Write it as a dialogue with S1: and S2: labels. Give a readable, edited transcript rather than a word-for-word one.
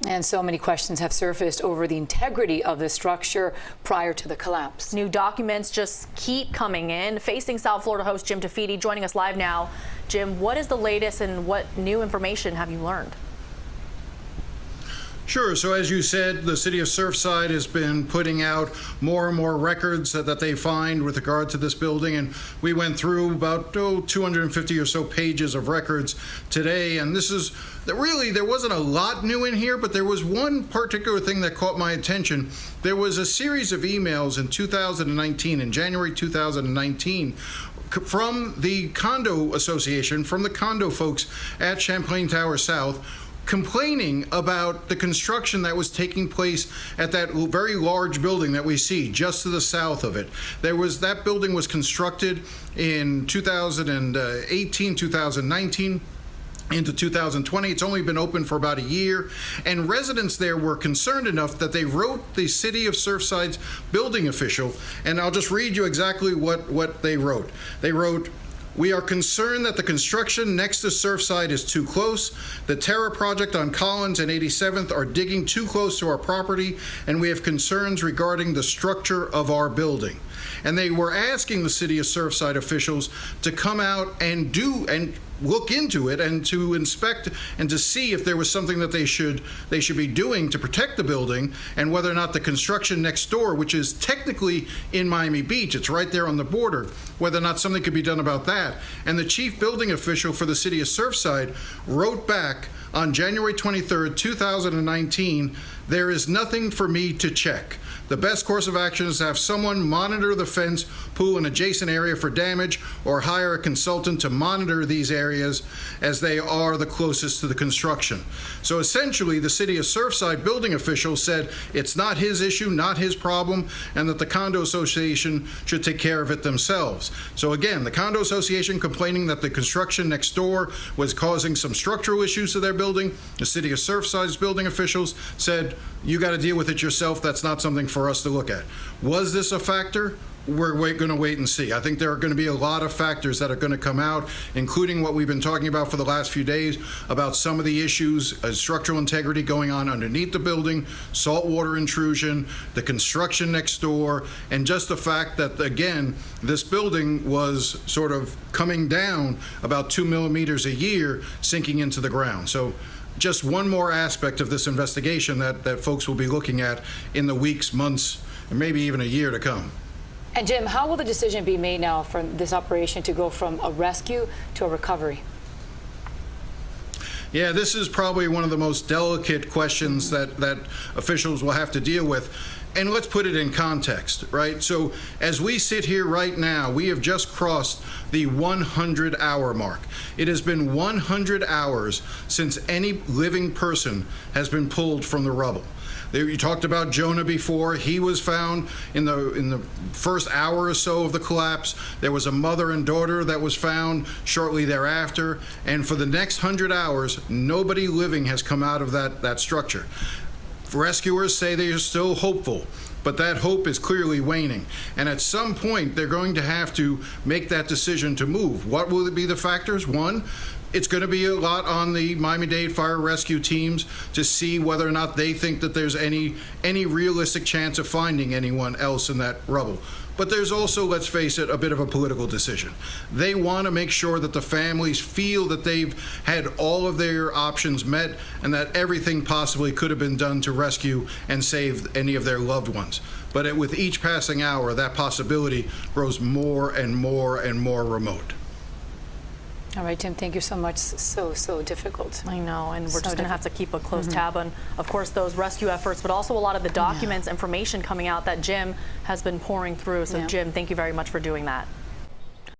S1: And so many questions have surfaced over the integrity of the structure prior to the collapse.
S2: New documents just keep coming in. Facing South Florida host Jim DeFede joining us live now. Jim, what is the latest and what new information have you learned?
S3: Sure. So as you said, the city of Surfside has been putting out more and more records that they find with regard to this building. And we went through about 250 or so pages of records today. And this is really, there wasn't a lot new in here, but there was one particular thing that caught my attention. There was a series of emails in 2019, in January 2019, from the Condo Association, from the condo folks at Champlain Tower South, complaining about the construction that was taking place at that very large building that we see just to the south of it. That building was constructed in 2018, 2019. Into 2020. It's only been open for about a year, and residents there were concerned enough that they wrote the city of Surfside's building official, and I'll just read you exactly what they wrote. They wrote, "We are concerned that the construction next to Surfside is too close. The Terra project on Collins and 87th are digging too close to our property, and we have concerns regarding the structure of our building." And they were asking the city of Surfside officials to come out and look into it and to inspect and to see if there was something that they should be doing to protect the building, and whether or not the construction next door, which is technically in Miami Beach, it's right there on the border, whether or not something could be done about that. And the chief building official for the city of Surfside wrote back on January 23rd, 2019, "There is nothing for me to check. The best course of action is to have someone monitor the fence, pool, and adjacent area for damage, or hire a consultant to monitor these areas as they are the closest to the construction." So essentially, the city of Surfside building official said it's not his issue, not his problem, and that the Condo Association should take care of it themselves. So again, the Condo Association complaining that the construction next door was causing some structural issues to their building. The city of Surfside's building officials said, "You got to deal with it yourself. That's not something for us to look at." Was this a factor? We're going to wait and see. I think there are going to be a lot of factors that are going to come out, including what we've been talking about for the last few days, about some of the issues, structural integrity going on underneath the building, saltwater intrusion, the construction next door, and just the fact that, again, this building was sort of coming down about 2 millimeters a year, sinking into the ground. So just one more aspect of this investigation that folks will be looking at in the weeks, months, and maybe even a year to come.
S1: And Jim, how will the decision be made now for this operation to go from a rescue to a recovery?
S3: Yeah, this is probably one of the most delicate questions that officials will have to deal with. And let's put it in context, right? So as we sit here right now, we have just crossed the 100-hour mark. It has been 100 hours since any living person has been pulled from the rubble. You talked about Jonah before. He was found in the first hour or so of the collapse. There was a mother and daughter that was found shortly thereafter. And for the next 100 hours, nobody living has come out of that structure. Rescuers say they are still hopeful, but that hope is clearly waning. And at some point, they're going to have to make that decision to move. What will be the factors? One, it's going to be a lot on the Miami-Dade fire rescue teams to see whether or not they think that there's any realistic chance of finding anyone else in that rubble. But there's also, let's face it, a bit of a political decision. They want to make sure that the families feel that they've had all of their options met and that everything possibly could have been done to rescue and save any of their loved ones. But with each passing hour, that possibility grows more and more and more remote.
S1: All right, Tim, thank you so much. So difficult.
S2: I know, and we're just going to have to keep a close tab on, of course, those rescue efforts, but also a lot of the documents, information coming out that Jim has been pouring through. So, Jim, thank you very much for doing that.